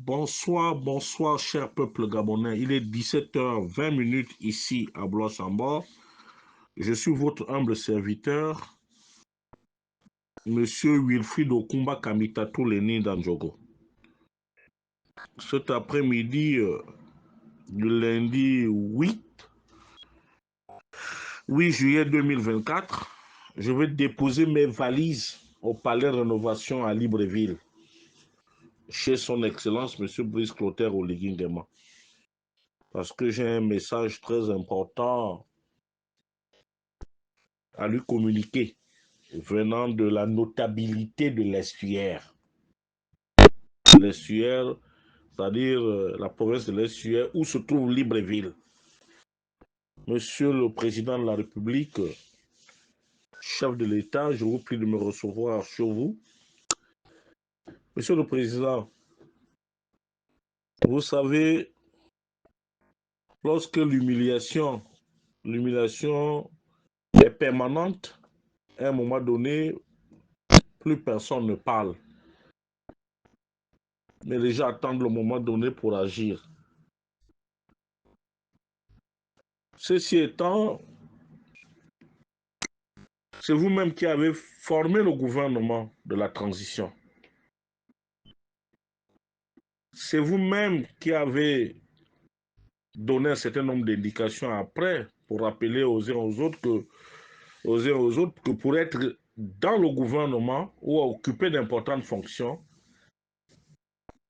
Bonsoir, bonsoir, cher peuple gabonais. Il est 17h20 ici à Blois-Sambor. Je suis votre humble serviteur, Monsieur Wilfried Okumba Kamitatou Leni Danjogo. Cet après-midi, du lundi 8 juillet 2024, je vais déposer mes valises au Palais Rénovation à Libreville, chez son Excellence, Monsieur Brice Clotaire Oligui-Nguema. Parce que j'ai un message très important à lui communiquer, venant de la notabilité de l'estuaire. L'estuaire, c'est-à-dire la province de l'estuaire où se trouve Libreville. Monsieur le Président de la République, chef de l'État, je vous prie de me recevoir chez vous. Monsieur le Président, vous savez, lorsque l'humiliation est permanente, à un moment donné, plus personne ne parle. Mais les gens attendent le moment donné pour agir. Ceci étant, c'est vous-même qui avez formé le gouvernement de la transition. C'est vous-même qui avez donné un certain nombre d'indications après pour rappeler aux uns aux autres que pour être dans le gouvernement ou occuper d'importantes fonctions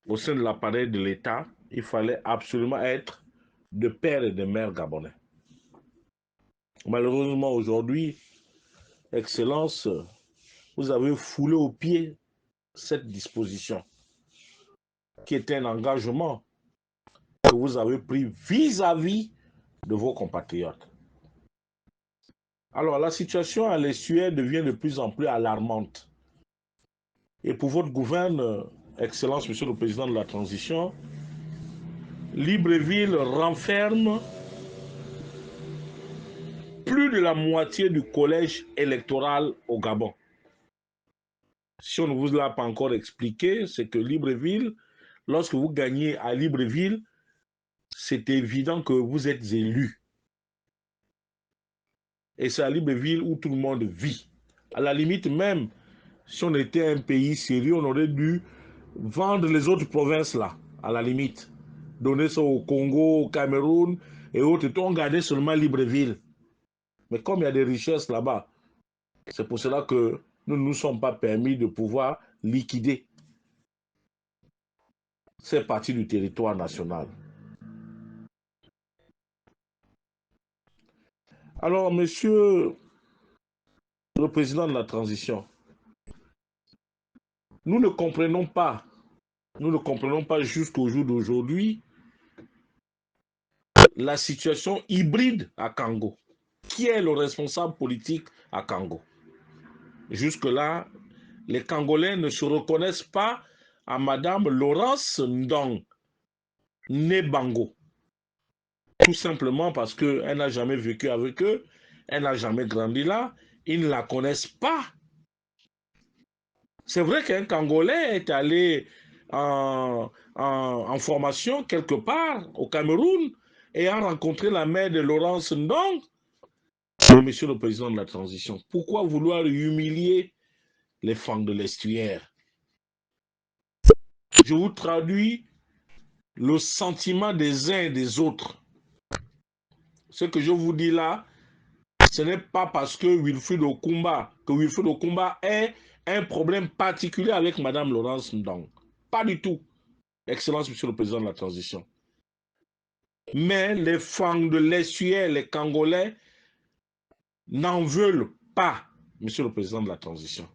au sein de l'appareil de l'État, il fallait absolument être de père et de mère gabonais. Malheureusement, aujourd'hui, Excellence, vous avez foulé au pied cette disposition, qui est un engagement que vous avez pris vis-à-vis de vos compatriotes. Alors, la situation à l'estuaire devient de plus en plus alarmante. Et pour votre gouvernement, Excellence, Monsieur le Président de la Transition, Libreville renferme plus de la moitié du collège électoral au Gabon. Si on ne vous l'a pas encore expliqué, c'est que Libreville, lorsque vous gagnez à Libreville, c'est évident que vous êtes élu. Et c'est à Libreville où tout le monde vit. À la limite même, si on était un pays sérieux, on aurait dû vendre les autres provinces là, à la limite. Donner ça au Congo, au Cameroun et autres. On gardait seulement Libreville. Mais comme il y a des richesses là-bas, c'est pour cela que nous ne nous sommes pas permis de pouvoir liquider ces parties du territoire national. Alors, monsieur le président de la transition, nous ne comprenons pas jusqu'au jour d'aujourd'hui la situation hybride à Kango. Qui est le responsable politique à Kango? Jusque-là, les Cangolais ne se reconnaissent pas à Madame Laurence Ndong Nebango. Tout simplement parce qu'elle n'a jamais vécu avec eux, elle n'a jamais grandi là, ils ne la connaissent pas. C'est vrai qu'un Cangolais est allé en formation quelque part au Cameroun et a rencontré la mère de Laurence Ndong. Mais monsieur le président de la transition, pourquoi vouloir humilier les femmes de l'estuaire? Je vous traduis le sentiment des uns et des autres. Ce que je vous dis là, ce n'est pas parce que Wilfried Okumba ait un problème particulier avec Madame Laurence Ndong. Pas du tout. Excellence, monsieur le président de la transition. Mais les femmes de l'estuaire, les Cangolais, n'en veulent pas, monsieur le président de la transition.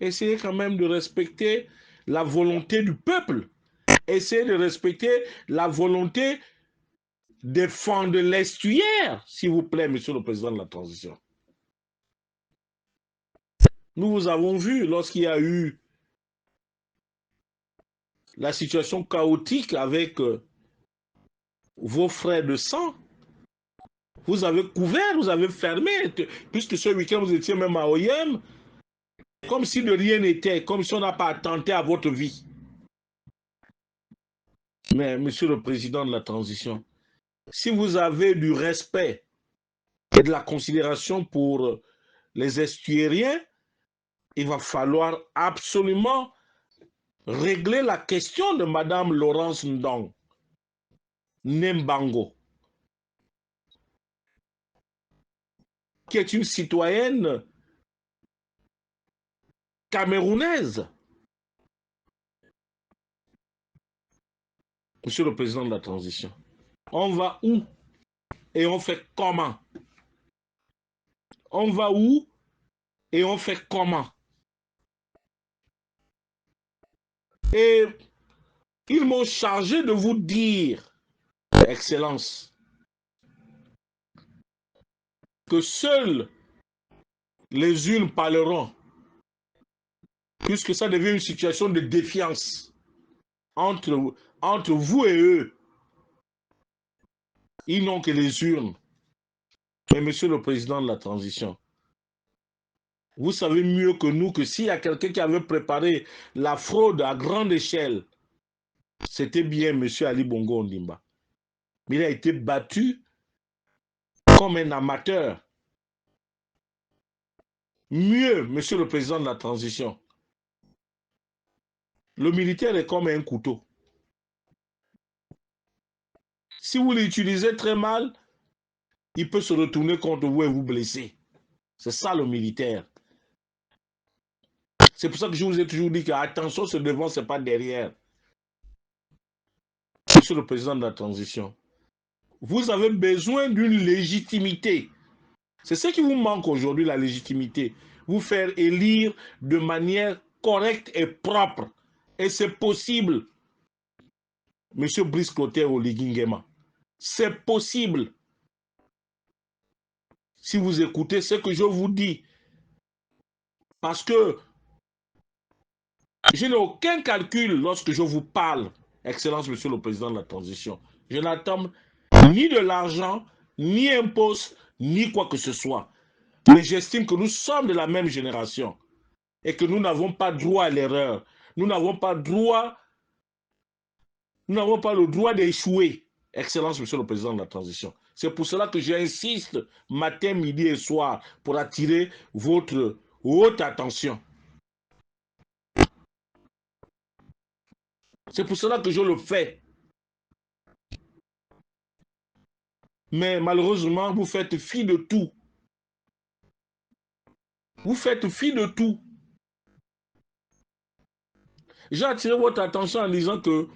Essayez quand même de respecter la volonté du peuple. Essayez de respecter la volonté des femmes de l'estuaire, s'il vous plaît, monsieur le président de la transition. Nous vous avons vu lorsqu'il y a eu la situation chaotique avec vos frères de sang. Vous avez couvert, vous avez fermé, puisque ce week-end vous étiez même à Oyem, comme si de rien n'était, comme si on n'a pas attenté à votre vie. Mais, Monsieur le Président de la Transition, si vous avez du respect et de la considération pour les estuariens, il va falloir absolument régler la question de Madame Laurence Ndong Nembango, qui est une citoyenne camerounaise. Monsieur le Président de la Transition, on va où et on fait comment? On va où et on fait comment? Et ils m'ont chargé de vous dire, Excellence, que seules les unes parleront, puisque ça devient une situation de défiance entre vous et eux. Ils n'ont que les urnes. Mais Monsieur le Président de la Transition, vous savez mieux que nous que s'il y a quelqu'un qui avait préparé la fraude à grande échelle, c'était bien Monsieur Ali Bongo Ondimba. Mais il a été battu comme un amateur. Mieux, Monsieur le Président de la Transition, le militaire est comme un couteau. Si vous l'utilisez très mal, il peut se retourner contre vous et vous blesser. C'est ça le militaire. C'est pour ça que je vous ai toujours dit que attention, c'est devant, c'est pas derrière. Monsieur le Président de la Transition, vous avez besoin d'une légitimité. C'est ce qui vous manque aujourd'hui, la légitimité. Vous faire élire de manière correcte et propre. Et c'est possible. Monsieur Brice Clotaire Oligui. C'est possible. Si vous écoutez ce que je vous dis. Parce que je n'ai aucun calcul lorsque je vous parle, Excellence, Monsieur le Président de la Transition. Je n'attends ni de l'argent, ni un poste, ni quoi que ce soit. Mais j'estime que nous sommes de la même génération et que nous n'avons pas droit à l'erreur. Nous n'avons pas le droit d'échouer, Excellence, Monsieur le Président de la Transition. C'est pour cela que j'insiste matin, midi et soir pour attirer votre haute attention. C'est pour cela que je le fais. Mais malheureusement, vous faites fi de tout. Vous faites fi de tout. J'ai attiré votre attention en disant que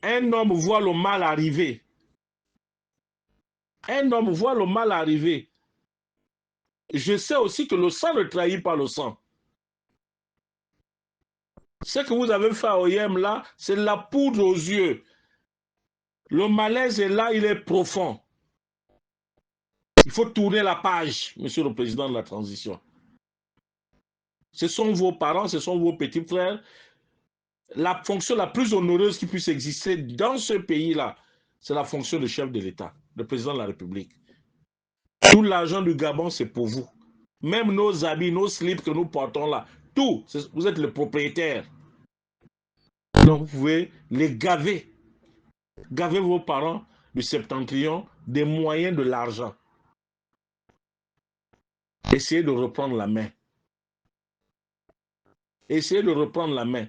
un homme voit le mal arriver. Un homme voit le mal arriver. Je sais aussi que le sang ne trahit pas le sang. Ce que vous avez fait à OIM là, c'est la poudre aux yeux. Le malaise est là, il est profond. Il faut tourner la page, Monsieur le Président de la Transition. Ce sont vos parents, ce sont vos petits frères. La fonction la plus honoreuse qui puisse exister dans ce pays-là, c'est la fonction de chef de l'État, de président de la République. Tout l'argent du Gabon, c'est pour vous. Même nos habits, nos slips que nous portons là, tout, vous êtes le propriétaire. Donc vous pouvez les gaver. Gaver vos parents du septentrion des moyens de l'argent. Essayez de reprendre la main. Essayez de reprendre la main.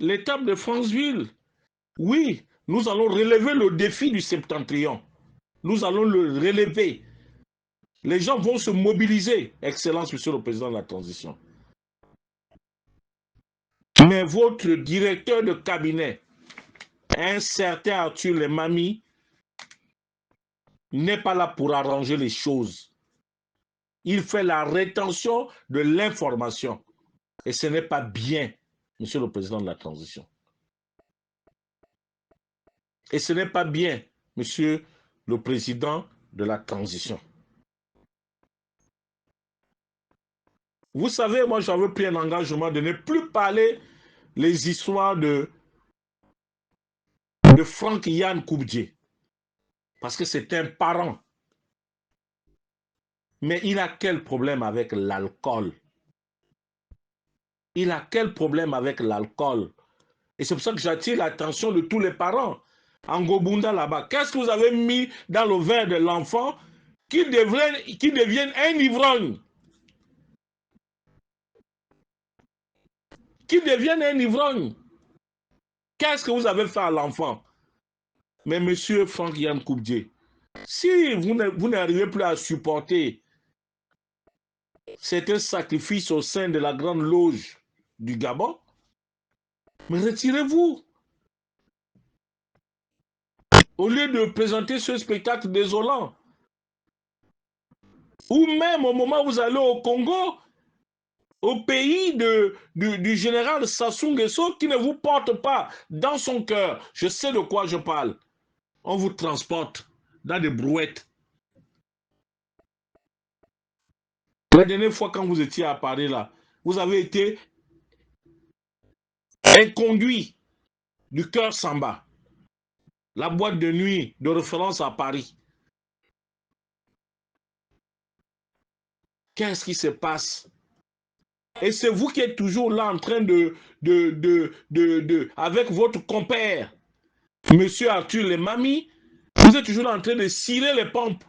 L'étape de Franceville, oui, nous allons relever le défi du septentrion. Nous allons le relever. Les gens vont se mobiliser, Excellence, Monsieur le Président de la Transition. Mais votre directeur de cabinet, un certain Arthur Lemami, n'est pas là pour arranger les choses. Il fait la rétention de l'information. Et ce n'est pas bien, Monsieur le Président de la Transition. Et ce n'est pas bien, Monsieur le Président de la Transition. Vous savez, moi j'avais pris un engagement de ne plus parler les histoires de Franck Yann Koubdje. Parce que c'est un parent. Mais il a quel problème avec l'alcool? Il a quel problème avec l'alcool? Et c'est pour ça que j'attire l'attention de tous les parents. En Gobunda là-bas, qu'est-ce que vous avez mis dans le verre de l'enfant qui devienne un ivrogne? Qui devienne un ivrogne? Qu'est-ce que vous avez fait à l'enfant? Mais monsieur Franck Yann Koubdié, si vous n'arrivez plus à supporter certains sacrifices au sein de la grande loge du Gabon, mais retirez-vous. Au lieu de présenter ce spectacle désolant. Ou même au moment où vous allez au Congo, au pays du général Sassou Nguesso qui ne vous porte pas dans son cœur. Je sais de quoi je parle. On vous transporte dans des brouettes. La dernière fois quand vous étiez à Paris là, vous avez été inconduit du cœur Samba, la boîte de nuit de référence à Paris. Qu'est-ce qui se passe? Et c'est vous qui êtes toujours là en train avec votre compère, Monsieur Arthur Les Mamies, vous êtes toujours là en train de cirer les pompes.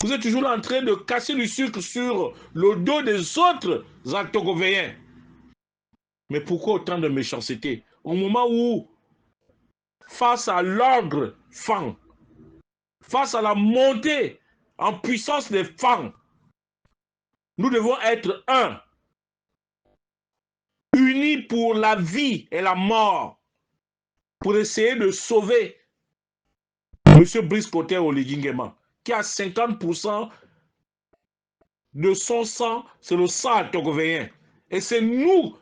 Vous êtes toujours là en train de casser du sucre sur le dos des autres Actogovéens. Mais pourquoi autant de méchanceté? Au moment où, face à l'ordre FAN, face à la montée en puissance des FAN, nous devons être un, unis pour la vie et la mort, pour essayer de sauver M. Brice Koté Oligingema, qui a 50% de son sang, c'est le sang togovéen. Et c'est nous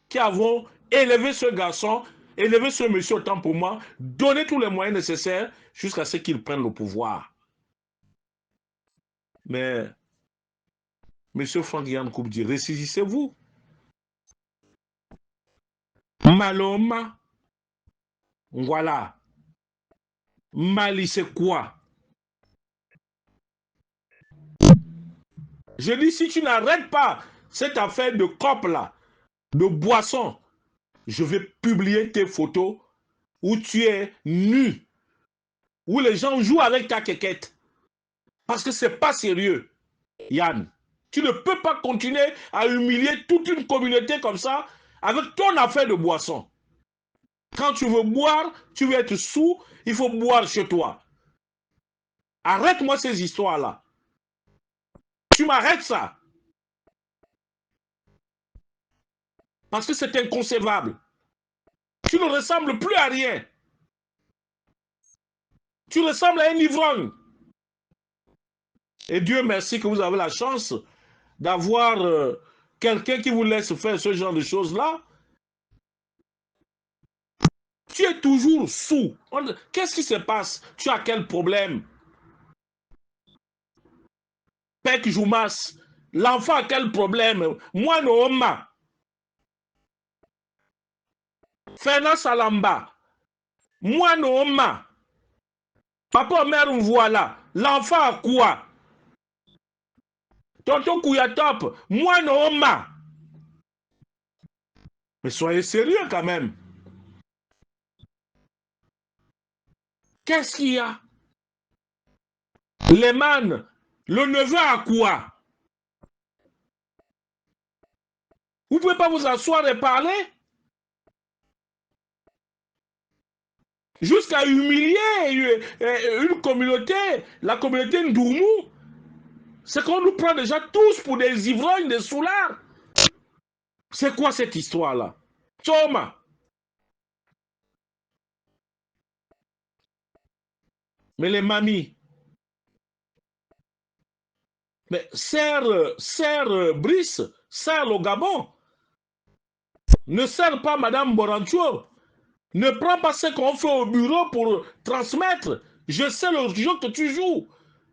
qui avons élevé ce garçon, élevé ce monsieur autant pour moi, donné tous les moyens nécessaires jusqu'à ce qu'il prenne le pouvoir. Mais, monsieur Franck Yann Koubdi, ressaisissez-vous. Maloma, voilà. Mali, c'est quoi? Je dis, si tu n'arrêtes pas cette affaire de COP là, de boisson, je vais publier tes photos où tu es nu, où les gens jouent avec ta quéquette. Parce que ce n'est pas sérieux, Yann. Tu ne peux pas continuer à humilier toute une communauté comme ça avec ton affaire de boisson. Quand tu veux boire, tu veux être sous, il faut boire chez toi. Arrête-moi ces histoires-là. Tu m'arrêtes ça. Parce que c'est inconcevable. Tu ne ressembles plus à rien. Tu ressembles à un ivrogne. Et Dieu merci que vous avez la chance d'avoir quelqu'un qui vous laisse faire ce genre de choses-là. Tu es toujours sous. Qu'est-ce qui se passe? Tu as quel problème? Pek Joumas, l'enfant a quel problème? Moi, Nooma. Fena Salamba. Moi, Nooma. Papa, mère, voilà. L'enfant a quoi? Tonton Kouyatop. Moi, Nooma. Mais soyez sérieux quand même. Qu'est-ce qu'il y a? Les man, le neveu a quoi? Vous ne pouvez pas vous asseoir et parler? Jusqu'à humilier une communauté, la communauté Ndoumou. C'est qu'on nous prend déjà tous pour des ivrognes, des soulards. C'est quoi cette histoire-là? Toma. Mais les mamies, mais serre Brice, serre le Gabon. Ne serre pas Madame Borancho. Ne prends pas ce qu'on fait au bureau pour transmettre. Je sais le jeu que tu joues.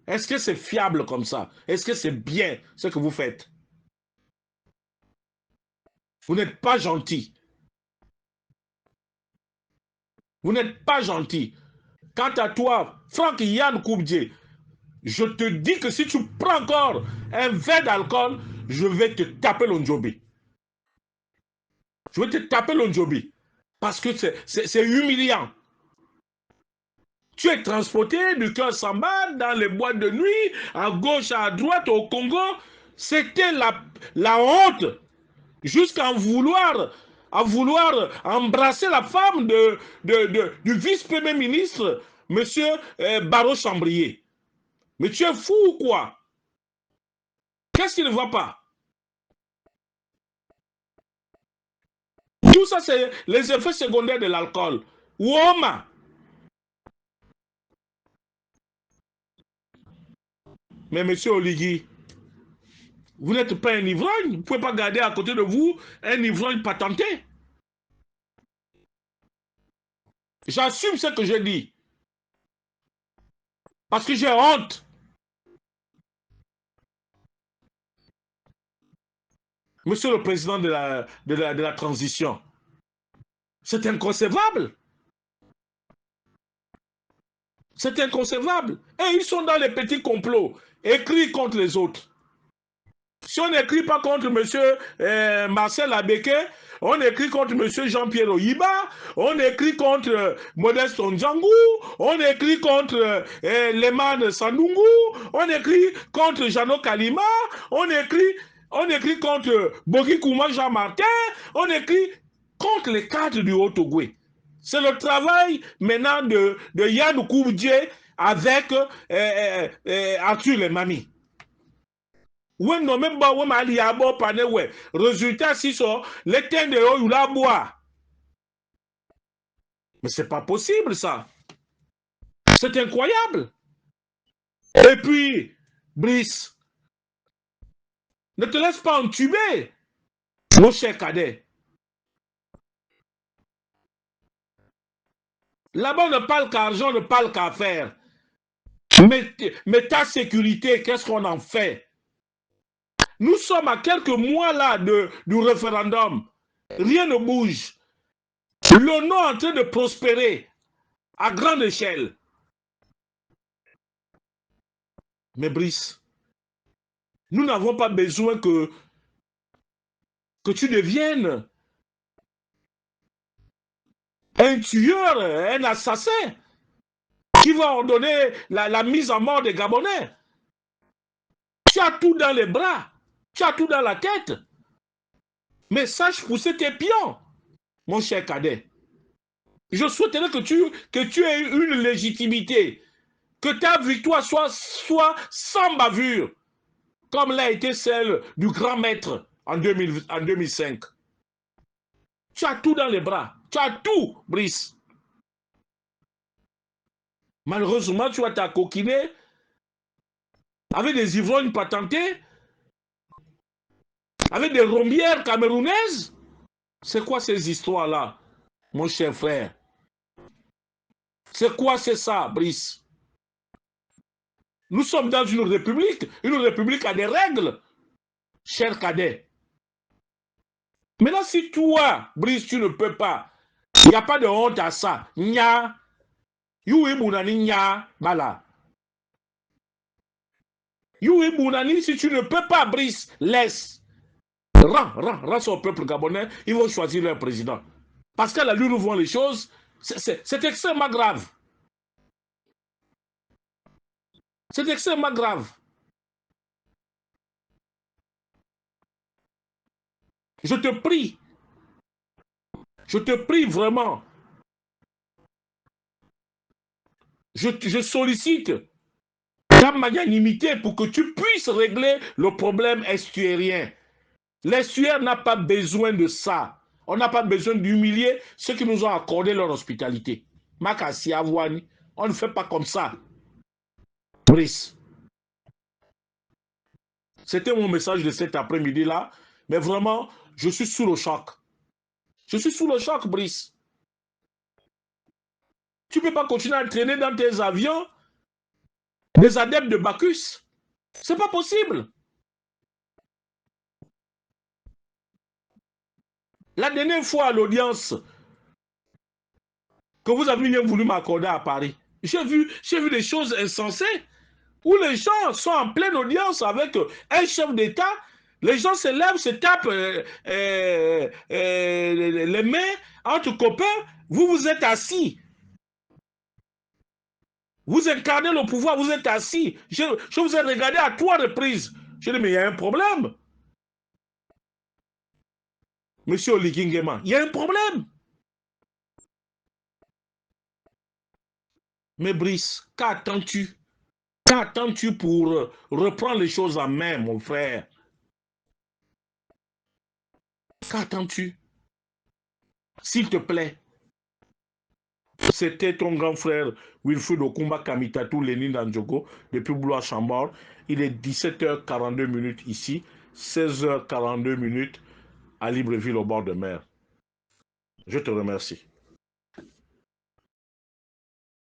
Est-ce que c'est fiable comme ça? Est-ce que c'est bien ce que vous faites? Vous n'êtes pas gentil. Vous n'êtes pas gentil. Quant à toi, Franck Yann Koubdié, je te dis que si tu prends encore un verre d'alcool, je vais te taper l'ondjobi. Je vais te taper l'ondjobi. Parce que c'est humiliant. Tu es transporté du cœur Samba dans les boîtes de nuit, à gauche, à droite, au Congo. C'était la honte. Jusqu'à vouloir embrasser la femme du vice-premier ministre, M. Barreau Chambrier. Mais tu es fou ou quoi? Qu'est-ce qui ne va pas? Tout ça, c'est les effets secondaires de l'alcool. Woma. Mais M. Oligui, vous n'êtes pas un ivrogne. Vous ne pouvez pas garder à côté de vous un ivrogne patenté. J'assume ce que je dis. Parce que j'ai honte. Monsieur le président de la transition, c'est inconcevable. C'est inconcevable. Et ils sont dans les petits complots, écrits contre les autres. Si on n'écrit pas contre M. Marcel Abeke, on écrit contre M. Jean-Pierre Oyiba, on écrit contre Modeste Ondjangou, on écrit contre Leman Sandungu, on écrit contre Jano Kalima, on écrit contre Boki Kouma Jean-Martin, on écrit contre les cadres du Haut-Ogooué. C'est le travail maintenant de Yann Koubdje avec Arthur Lemami. Résultat, si ça, les teintes de haut, la bois. Mais c'est pas possible, ça. C'est incroyable. Et puis, Brice, ne te laisse pas entuber, mon cher cadet. Là-bas, on ne parle qu'argent, on ne parle qu'affaires. Mais ta sécurité, qu'est-ce qu'on en fait? Nous sommes à quelques mois là du référendum. Rien ne bouge. Le nom est en train de prospérer à grande échelle. Mais Brice, nous n'avons pas besoin que tu deviennes un tueur, un assassin qui va ordonner la mise en mort des Gabonais. Tu as tout dans les bras, tu as tout dans la tête. Mais sache pousser tes pions, mon cher cadet. Je souhaiterais que tu aies une légitimité, que ta victoire soit sans bavure, comme l'a été celle du grand maître en 2005. Tu as tout dans les bras. Tu as tout, Brice. Malheureusement, tu vas t'acoquiner avec des ivrognes patentés, avec des rombières camerounaises. C'est quoi ces histoires-là, mon cher frère? C'est quoi c'est ça, Brice? Nous sommes dans une république a des règles, cher cadet. Maintenant, si toi, Brice, tu ne peux pas, il n'y a pas de honte à ça. Nya, Yui Mounani Nya, Bala. Yui Mounani, si tu ne peux pas, Brice, laisse. Rends au peuple gabonais, ils vont choisir leur président. Parce qu'à la lune où vont les choses, c'est extrêmement grave. C'est extrêmement grave. Je te prie vraiment. Je sollicite ta magnanimité pour que tu puisses régler le problème estuairien. L'estuaire n'a pas besoin de ça. On n'a pas besoin d'humilier ceux qui nous ont accordé leur hospitalité. Makassi Avouani, on ne fait pas comme ça. Brice. C'était mon message de cet après-midi-là. Mais vraiment, je suis sous le choc. Je suis sous le choc, Brice. Tu ne peux pas continuer à traîner dans tes avions des adeptes de Bacchus. C'est pas possible. La dernière fois à l'audience que vous avez bien voulu m'accorder à Paris, j'ai vu des choses insensées où les gens sont en pleine audience avec un chef d'État. Les gens se lèvent, se tapent les mains Entre copains, vous vous êtes assis. Vous incarnez le pouvoir, vous êtes assis. Je vous ai regardé à 3 reprises. Je dis, mais il y a un problème. Monsieur Oligingema, il y a un problème. Mais Brice, qu'attends-tu? Qu'attends-tu pour reprendre les choses en main, mon frère? Qu'attends-tu? S'il te plaît. C'était ton grand frère Wilfried Okumba Kamitatou Lénine Andjoko depuis Blois-Chambord. Il est 17h42 ici, 16h42 à Libreville au bord de mer. Je te remercie.